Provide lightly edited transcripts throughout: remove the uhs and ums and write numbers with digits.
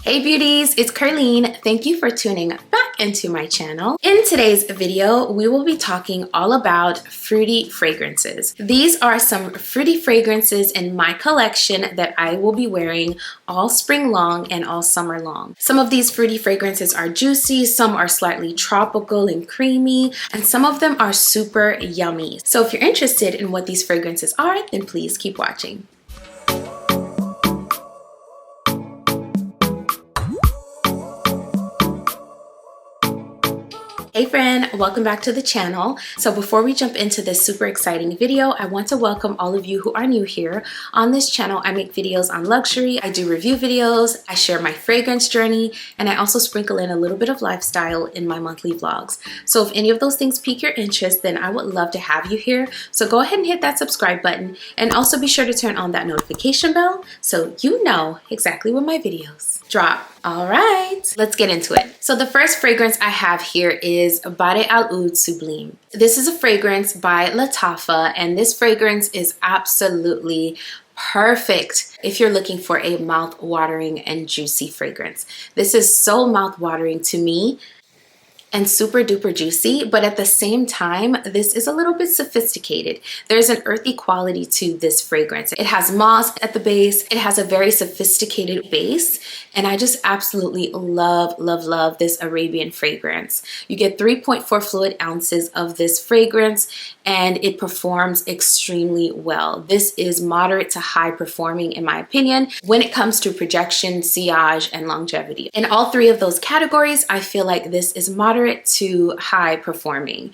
Hey beauties, it's Ker-leen. Thank you for tuning back into my channel. In today's video, we will be talking all about fruity fragrances. These are some fruity fragrances in my collection that I will be wearing all spring long and all summer long. Some of these fruity fragrances are juicy, some are slightly tropical and creamy, and some of them are super yummy. So if you're interested in what these fragrances are, then please keep watching. Hey friend, welcome back to the channel. So before we jump into this super exciting video, I want to welcome all of you who are new here. On this channel, I make videos on luxury, I do review videos, I share my fragrance journey, and I also sprinkle in a little bit of lifestyle in my monthly vlogs. So if any of those things pique your interest, then I would love to have you here. So go ahead and hit that subscribe button, and also be sure to turn on that notification bell so you know exactly when my videos drop. All right, let's get into it. So the first fragrance I have here is Balah Sublim. This is a fragrance by Lattafa, and this fragrance is absolutely perfect if you're looking for a mouth-watering and juicy fragrance. This is so mouth-watering to me and super duper juicy, but at the same time, this is a little bit sophisticated. There's an earthy quality to this fragrance. It has moss at the base. It has a very sophisticated base, and I just absolutely love this Arabian fragrance. You get 3.4 fluid ounces of this fragrance, and it performs extremely well. This is moderate to high performing in my opinion when it comes to projection, sillage, and longevity. In all three of those categories, I feel like this is moderate to high performing,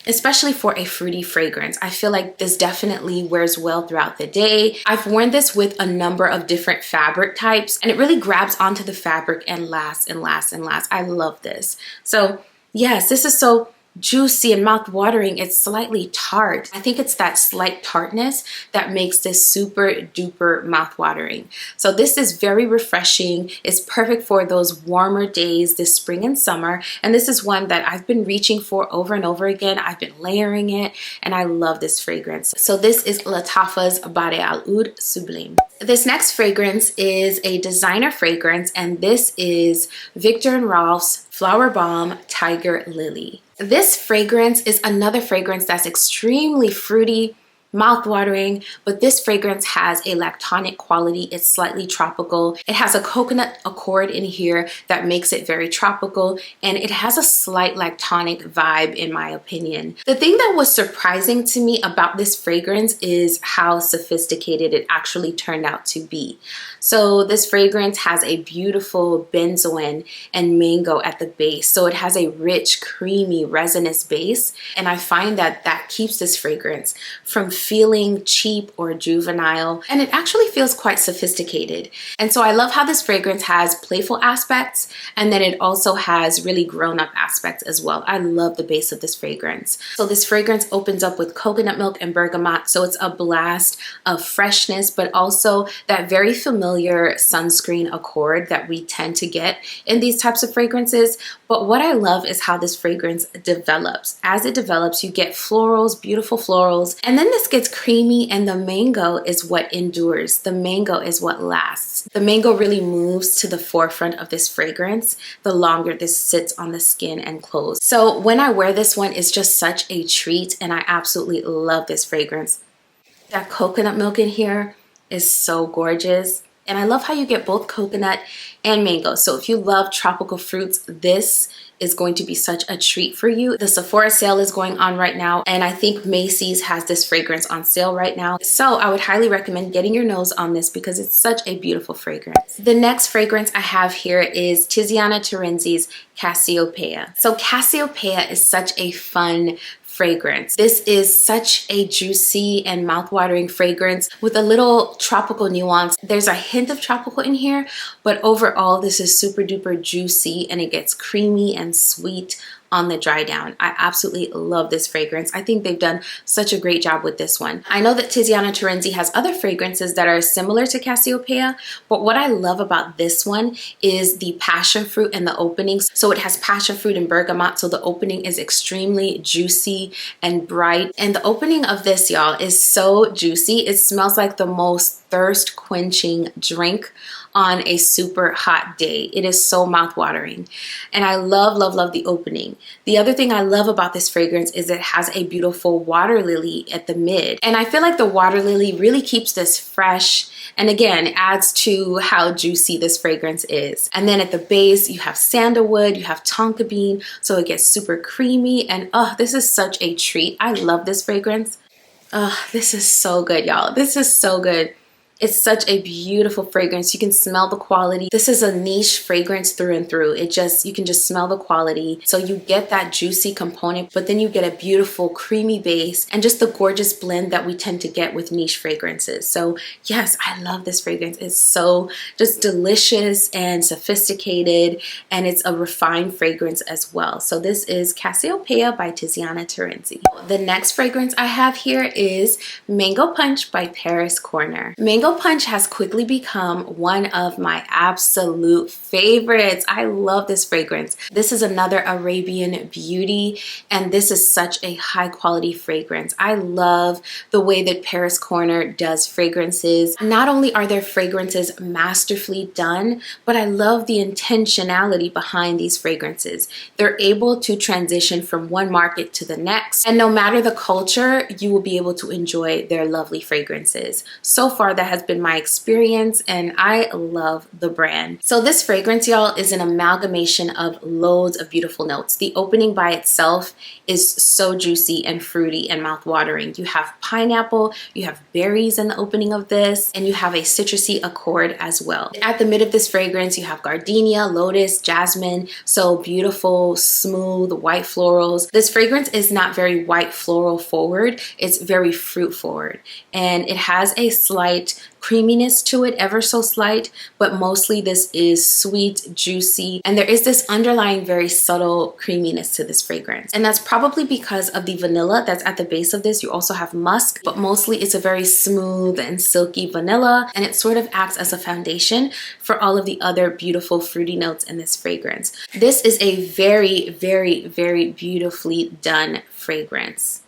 especially for a fruity fragrance. I feel like this definitely wears well throughout the day. I've worn this with a number of different fabric types, and it really grabs onto the fabric and lasts and lasts and lasts. I love this. So yes, this is so juicy and mouth-watering. It's slightly tart. I think it's that slight tartness that makes this super duper mouth-watering. So this is very refreshing. It's perfect for those warmer days this spring and summer, and this is one that I've been reaching for over and over again. I've been layering it, and I love this fragrance. So this is Lattafa's Balah Sublim. This next fragrance is a designer fragrance, and this is Viktor&Rolf's Flowerbomb Tiger Lily. This fragrance is another fragrance that's extremely fruity, mouth-watering, but this fragrance has a lactonic quality. It's slightly tropical. It has a coconut accord in here that makes it very tropical, and it has a slight lactonic vibe in my opinion. The thing that was surprising to me about this fragrance is how sophisticated it actually turned out to be. So this fragrance has a beautiful benzoin and mango at the base. So it has a rich, creamy, resinous base, and I find that that keeps this fragrance from feeling cheap or juvenile, and it actually feels quite sophisticated. And so I love how this fragrance has playful aspects, and then it also has really grown-up aspects as well. I love the base of this fragrance. So this fragrance opens up with coconut milk and bergamot, so it's a blast of freshness, but also that very familiar sunscreen accord that we tend to get in these types of fragrances. But what I love is how this fragrance develops. As it develops, you get florals, beautiful florals, and then this gets creamy, and the mango is what endures. The mango is what lasts. The mango really moves to the forefront of this fragrance the longer this sits on the skin and clothes. So when I wear this one, it's just such a treat, and I absolutely love this fragrance. That coconut milk in here is so gorgeous. And I love how you get both coconut and mango. So if you love tropical fruits, this is going to be such a treat for you. The Sephora sale is going on right now, and I think Macy's has this fragrance on sale right now. So I would highly recommend getting your nose on this because it's such a beautiful fragrance. The next fragrance I have here is Tiziana Terenzi's Cassiopea. So Cassiopea is such a fun fragrance. This is such a juicy and mouth-watering fragrance with a little tropical nuance. There's a hint of tropical in here, but overall this is super duper juicy, and it gets creamy and sweet on the dry down. I absolutely love this fragrance. I think they've done such a great job with this one. I know that Tiziana Terenzi has other fragrances that are similar to Cassiopea, but what I love about this one is the passion fruit and the openings. So it has passion fruit and bergamot, so the opening is extremely juicy and bright. And the opening of this, y'all, is so juicy. It smells like the most thirst quenching drink on a super hot day. It is so mouth-watering. And I love, love, love the opening. The other thing I love about this fragrance is it has a beautiful water lily at the mid. And I feel like the water lily really keeps this fresh, and again, adds to how juicy this fragrance is. And then at the base, you have sandalwood, you have tonka bean, so it gets super creamy. And oh, this is such a treat. I love this fragrance. Oh, this is so good, y'all. This is so good. It's such a beautiful fragrance. You can smell the quality. This is a niche fragrance through and through. You can just smell the quality. So you get that juicy component, but then you get a beautiful creamy base and just the gorgeous blend that we tend to get with niche fragrances. So yes, I love this fragrance. It's so just delicious and sophisticated, and it's a refined fragrance as well. So this is Cassiopea by Tiziana Terenzi. The next fragrance I have here is Mango Punch by Paris Corner. Mango Punch has quickly become one of my absolute favorites. I love this fragrance. This is another Arabian beauty, and this is such a high quality fragrance. I love the way that Paris Corner does fragrances. Not only are their fragrances masterfully done, but I love the intentionality behind these fragrances. They're able to transition from one market to the next, and no matter the culture, you will be able to enjoy their lovely fragrances. So far, that has been my experience, and I love the brand. So this fragrance, y'all, is an amalgamation of loads of beautiful notes. The opening by itself is so juicy and fruity and mouth-watering. You have pineapple, you have berries in the opening of this, and you have a citrusy accord as well. At the mid of this fragrance, you have gardenia, lotus, jasmine, so beautiful, smooth, white florals. This fragrance is not very white floral forward, it's very fruit forward, and it has a slight creaminess to it, ever so slight, but mostly this is sweet, juicy, and there is this underlying very subtle creaminess to this fragrance. And that's probably because of the vanilla that's at the base of this. You also have musk, but mostly it's a very smooth and silky vanilla, and it sort of acts as a foundation for all of the other beautiful fruity notes in this fragrance. This is a very, very, very beautifully done fragrance.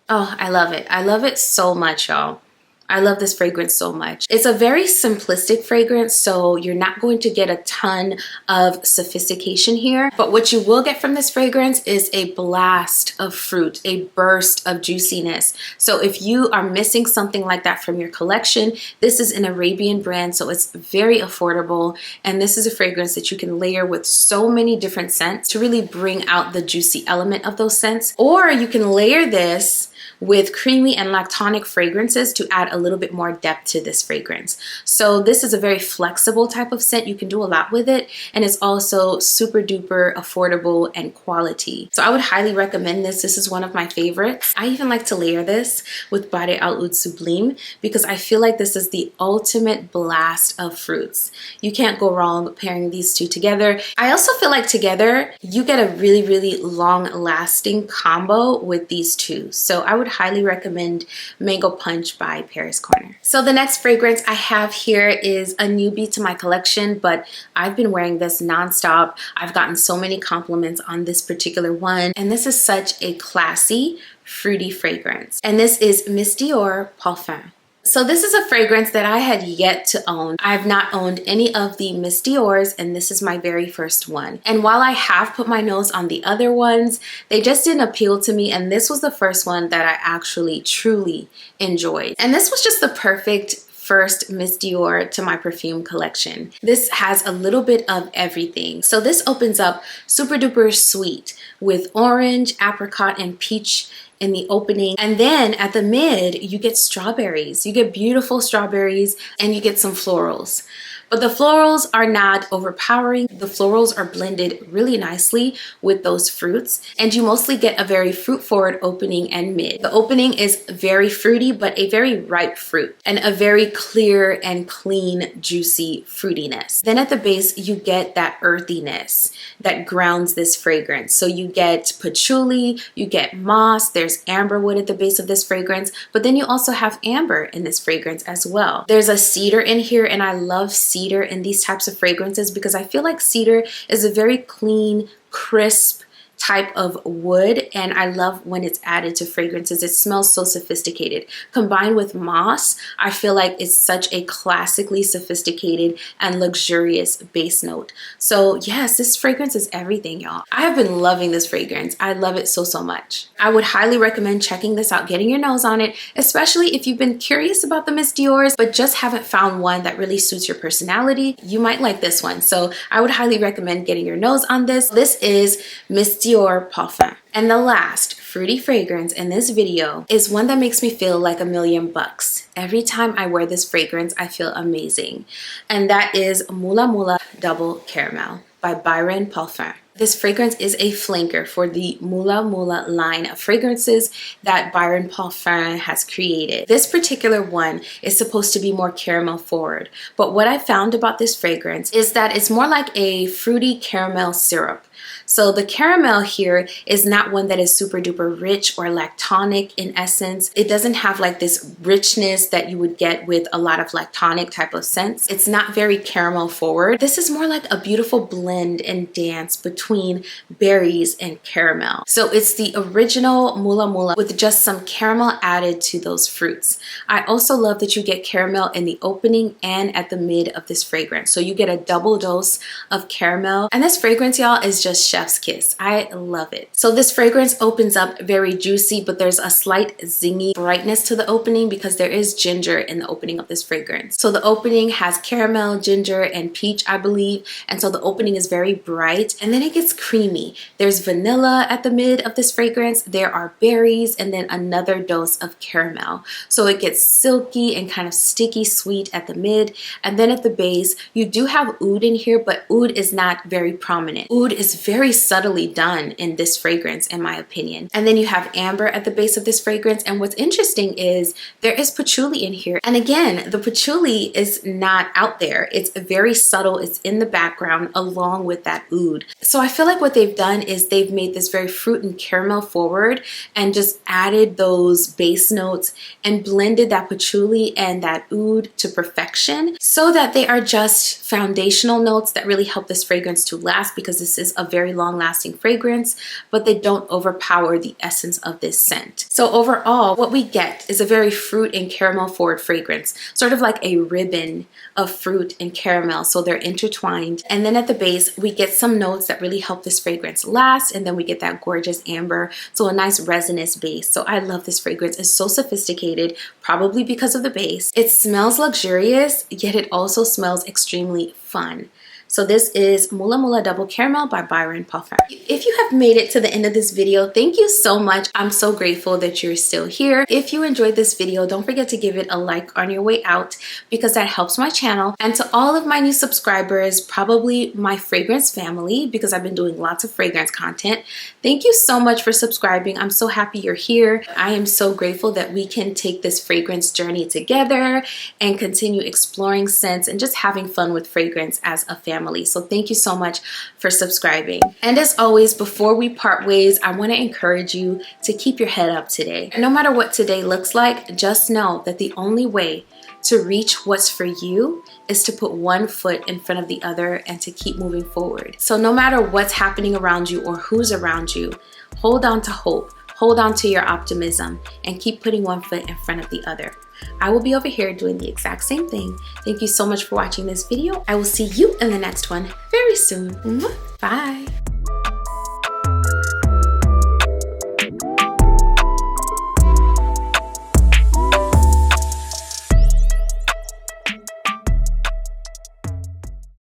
Oh, I love it. I love it so much, y'all. I love this fragrance so much. It's a very simplistic fragrance, so you're not going to get a ton of sophistication here. But what you will get from this fragrance is a blast of fruit, a burst of juiciness. So if you are missing something like that from your collection, this is an Arabian brand, so it's very affordable. And this is a fragrance that you can layer with so many different scents to really bring out the juicy element of those scents. Or you can layer this with creamy and lactonic fragrances to add a little bit more depth to this fragrance. So this is a very flexible type of scent. You can do a lot with it, and it's also super duper affordable and quality. So I would highly recommend this. This is one of my favorites. I even like to layer this with Bade Al Oud Sublim because I feel like this is the ultimate blast of fruits. You can't go wrong pairing these two together. I also feel like together you get a really, really long lasting combo with these two. So I would highly recommend Mango Punch by Paris Corner. So the next fragrance I have here is a newbie to my collection, but I've been wearing this nonstop. I've gotten so many compliments on this particular one, and this is such a classy, fruity fragrance. And this is Miss Dior Parfum. So this is a fragrance that I had yet to own. I've not owned any of the Miss Dior's, and this is my very first one. And while I have put my nose on the other ones, they just didn't appeal to me, and this was the first one that I actually truly enjoyed. And this was just the perfect first Miss Dior to my perfume collection. This has a little bit of everything. So this opens up super duper sweet with orange, apricot, and peach in the opening, and then at the mid you get strawberries. You get beautiful strawberries, and you get some florals. But the florals are not overpowering. The florals are blended really nicely with those fruits, and you mostly get a very fruit forward opening and mid. The opening is very fruity, but a very ripe fruit, and a very clear and clean, juicy fruitiness. Then at the base, you get that earthiness that grounds this fragrance. So you get patchouli, you get moss, there's amberwood at the base of this fragrance, but then you also have amber in this fragrance as well. There's a cedar in here, and I love cedar in these types of fragrances because I feel like cedar is a very clean, crisp type of wood, and I love when it's added to fragrances. It smells so sophisticated. Combined with moss, I feel like it's such a classically sophisticated and luxurious base note. So yes, this fragrance is everything, y'all. I have been loving this fragrance. I love it so much. I would highly recommend checking this out, getting your nose on it, especially if you've been curious about the Miss Dior's but just haven't found one that really suits your personality. You might like this one. So I would highly recommend getting your nose on this. This is Miss Dior Parfum. And the last fruity fragrance in this video is one that makes me feel like $1,000,000. Every time I wear this fragrance, I feel amazing. And that is Mula Double Caramel by Byron Parfum. This fragrance is a flanker for the Mula line of fragrances that Byron Parfum has created. This particular one is supposed to be more caramel forward, but what I found about this fragrance is that it's more like a fruity caramel syrup. So the caramel here is not one that is super duper rich or lactonic in essence. It doesn't have like this richness that you would get with a lot of lactonic type of scents. It's not very caramel forward. This is more like a beautiful blend and dance between berries and caramel. So it's the original Mula with just some caramel added to those fruits. I also love that you get caramel in the opening and at the mid of this fragrance. So you get a double dose of caramel. And this fragrance, y'all, is just chef's kiss. I love it. So this fragrance opens up very juicy, but there's a slight zingy brightness to the opening because there is ginger in the opening of this fragrance. So the opening has caramel, ginger, and peach, I believe. And so the opening is very bright, and then it gets creamy. There's vanilla at the mid of this fragrance. There are berries, and then another dose of caramel. So it gets silky and kind of sticky sweet at the mid. And then at the base, you do have oud in here, but oud is not very prominent. Oud is very subtly done in this fragrance, in my opinion. And then you have amber at the base of this fragrance. And what's interesting is there is patchouli in here. And again, the patchouli is not out there. It's very subtle. It's in the background along with that oud. So I feel like what they've done is they've made this very fruit and caramel forward and just added those base notes and blended that patchouli and that oud to perfection so that they are just foundational notes that really help this fragrance to last, because this is a very long-lasting fragrance, but they don't overpower the essence of this scent. So overall, what we get is a very fruit and caramel forward fragrance, sort of like a ribbon of fruit and caramel, so they're intertwined. And then at the base, we get some notes that really help this fragrance last, and then we get that gorgeous amber, so a nice resinous base. So I love this fragrance. It's so sophisticated, probably because of the base. It smells luxurious, yet it also smells extremely fun. So this is Mula Double Caramel by Byron Parfum. If you have made it to the end of this video, thank you so much. I'm so grateful that you're still here. If you enjoyed this video, don't forget to give it a like on your way out, because that helps my channel. And to all of my new subscribers, probably my fragrance family, because I've been doing lots of fragrance content, thank you so much for subscribing. I'm so happy you're here. I am so grateful that we can take this fragrance journey together and continue exploring scents and just having fun with fragrance as a family. So thank you so much for subscribing. And as always, before we part ways, I want to encourage you to keep your head up today. No matter what today looks like, just know that the only way to reach what's for you is to put one foot in front of the other and to keep moving forward. So no matter what's happening around you or who's around you, hold on to hope. Hold on to your optimism and keep putting one foot in front of the other. I will be over here doing the exact same thing. Thank you so much for watching this video. I will see you in the next one very soon. Bye.